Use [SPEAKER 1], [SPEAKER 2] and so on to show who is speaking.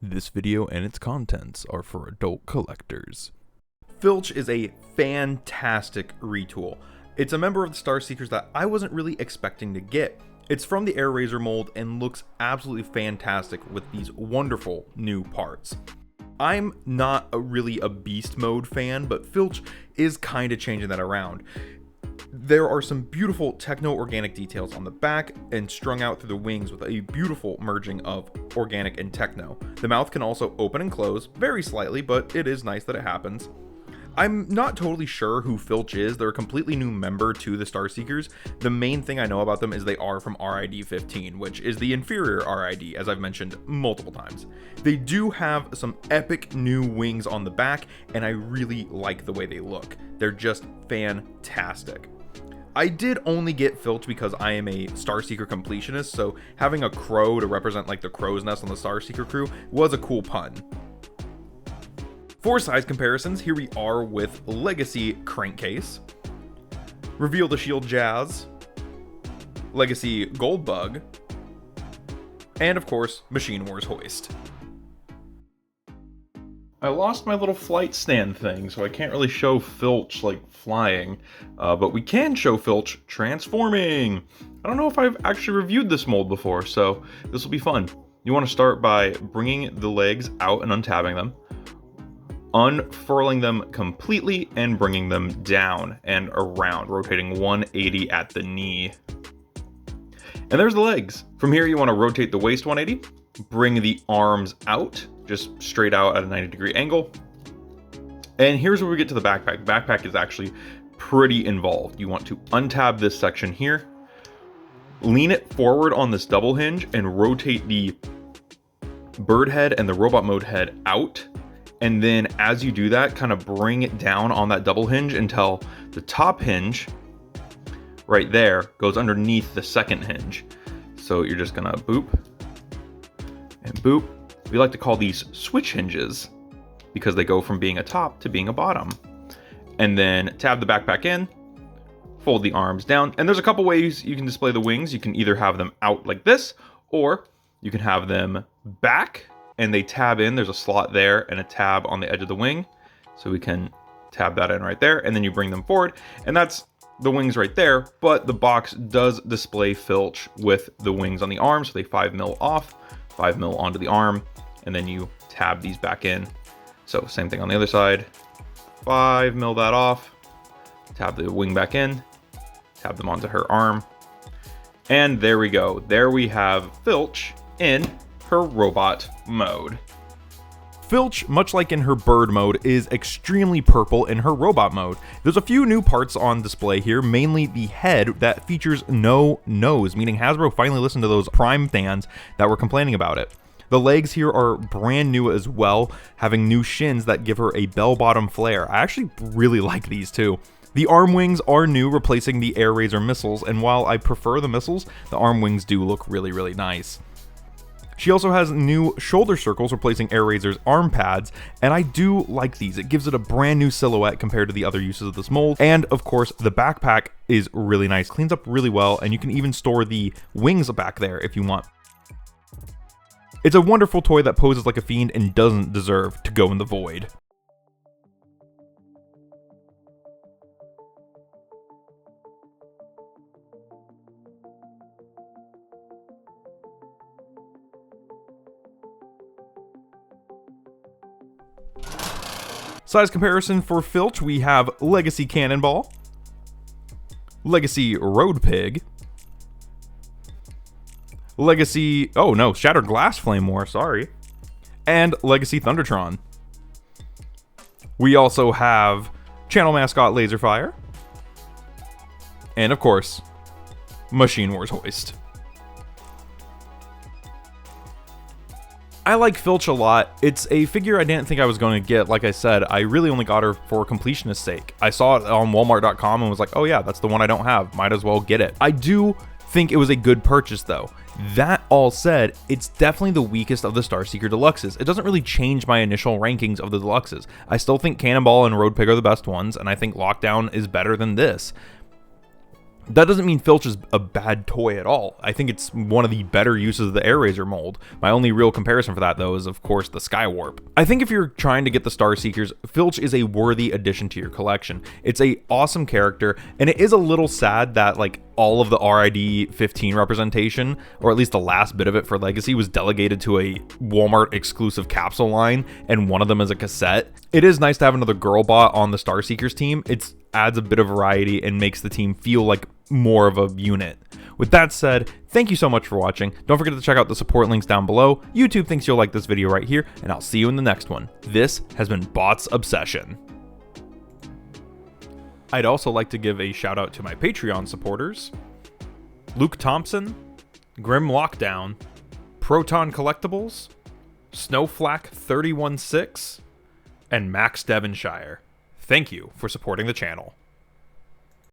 [SPEAKER 1] This video and its contents are for adult collectors.
[SPEAKER 2] Filch is a fantastic retool. It's a member of the Star Seekers that I wasn't really expecting to get. It's from the Air Razor mold and looks absolutely fantastic with these wonderful new parts. I'm not really a beast mode fan, but Filch is kind of changing that around. There are some beautiful techno-organic details on the back and strung out through the wings with a beautiful merging of organic and techno. The mouth can also open and close, very slightly, but it is nice that it happens. I'm not totally sure who Filch is. They're a completely new member to the Star Seekers. The main thing I know about them is they are from RID 15, which is the inferior RID, as I've mentioned multiple times. They do have some epic new wings on the back, and I really like the way they look. They're just fantastic. I did only get Filch because I am a Starseeker completionist, so having a crow to represent like the crow's nest on the Starseeker crew was a cool pun. For size comparisons, here we are with Legacy Crankcase, Reveal the Shield Jazz, Legacy Goldbug, and of course, Machine Wars Hoist. I lost my little flight stand thing, so I can't really show Filch like flying, but we can show Filch transforming. I don't know if I've actually reviewed this mold before, so this will be fun. You want to start by bringing the legs out and untabbing them, unfurling them completely and bringing them down and around, rotating 180 at the knee. And there's the legs. From here, you want to rotate the waist 180, bring the arms out, just straight out at a 90-degree angle. And here's where we get to the backpack. The backpack is actually pretty involved. You want to untab this section here, lean it forward on this double hinge, and rotate the bird head and the robot mode head out. And then as you do that, kind of bring it down on that double hinge until the top hinge right there goes underneath the second hinge. So you're just gonna boop and boop. We like to call these switch hinges because they go from being a top to being a bottom. And then tab the backpack in, fold the arms down. And there's a couple ways you can display the wings. You can either have them out like this, or you can have them back and they tab in. There's a slot there and a tab on the edge of the wing. So we can tab that in right there, and then you bring them forward. And that's the wings right there, but the box does display Filch with the wings on the arm. So they 5mm off, 5mm onto the arm, and then you tab these back in. So same thing on the other side, 5mm that off, tab the wing back in, tab them onto her arm. And there we go. There we have Filch in her robot mode.
[SPEAKER 1] Filch, much like in her bird mode, is extremely purple in her robot mode. There's a few new parts on display here, mainly the head that features no nose, meaning Hasbro finally listened to those Prime fans that were complaining about it. The legs here are brand new as well, having new shins that give her a bell-bottom flare. I actually really like these too. The arm wings are new, replacing the Air Razor missiles, and while I prefer the missiles, the arm wings do look really, really nice. She also has new shoulder circles replacing Air Razor's arm pads, and I do like these. It gives it a brand new silhouette compared to the other uses of this mold. And of course, the backpack is really nice, cleans up really well, and you can even store the wings back there if you want. It's a wonderful toy that poses like a fiend and doesn't deserve to go in the void. Size comparison for Filch, we have Legacy Cannonball, Legacy Road Pig, Legacy, oh no, Shattered Glass Flame War, sorry, and Legacy Thundertron. We also have Channel Mascot Laserfire, and of course, Machine Wars Hoist. I like Filch a lot. It's a figure I didn't think I was going to get. Like I said, I really only got her for completionist sake. I saw it on Walmart.com and was like, oh yeah, that's the one I don't have. Might as well get it. I do think it was a good purchase though. That all said, it's definitely the weakest of the Starseeker Deluxes. It doesn't really change my initial rankings of the Deluxes. I still think Cannonball and Road Pig are the best ones, and I think Lockdown is better than this. That doesn't mean Filch is a bad toy at all. I think it's one of the better uses of the Air Razor mold. My only real comparison for that, though, is of course the Skywarp. I think if you're trying to get the Star Seekers, Filch is a worthy addition to your collection. It's a awesome character, and it is a little sad that like all of the RID 15 representation, or at least the last bit of it for Legacy, was delegated to a Walmart exclusive capsule line, and one of them is a cassette. It is nice to have another girl bot on the Star Seekers team. It adds a bit of variety and makes the team feel like more of a unit. With that said, thank you so much for watching. Don't forget to check out the support links down below. YouTube thinks you'll like this video right here, and I'll see you in the next one. This has been Bots Obsession. I'd also like to give a shout out to my Patreon supporters: Luke Thompson, Grim Lockdown, Proton Collectibles, Snowflack316, and Max Devonshire. Thank you for supporting the channel.